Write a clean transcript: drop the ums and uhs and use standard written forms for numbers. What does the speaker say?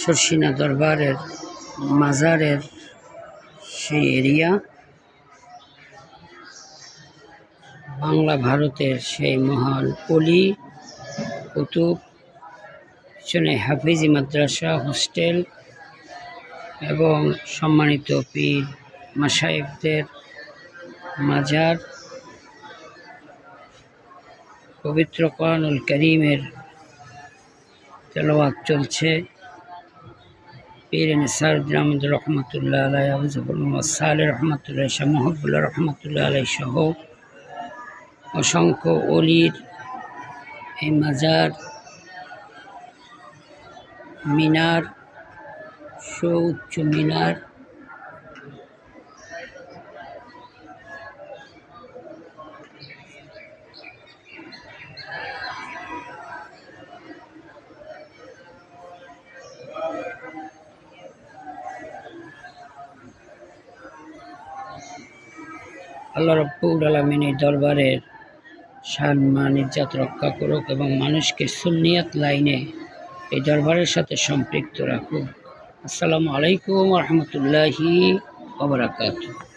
শর্ষিনা দরবারের মাজারের সেই এরিয়া, বাংলা ভারতের সেই মহান অলি কুতুব, পিছনে হাফিজি মাদ্রাসা, হোস্টেল এবং সম্মানিত পীর মাশায়েখদের মাজার। পবিত্র কোরআনুল কারীমের তেলাওয়াত চলছে। পীর নিসারউদ্দিন আহমদ রহমতুল্লাহ আলাইহি, আবু জাফর মোহাম্মদ সালেহ রহমতুল্লাহ, শাহ মুহিবুল্লাহ রহমতুল্লাহ আলাইহি সহ অসংখ্য অলির এই মাজার, মিনার, সুউচ্চ মিনার। আল্লাহ রাব্বুল আলামিন এই দরবারের সম্মান ইজ্জত রক্ষা করুক এবং মানুষকে সুন্নিয়ত লাইনে এই দরবারের সাথে সম্পৃক্ত রাখুক। আসসালামু আলাইকুম ওয়া রাহমাতুল্লাহি ওয়া বারাকাতুহু।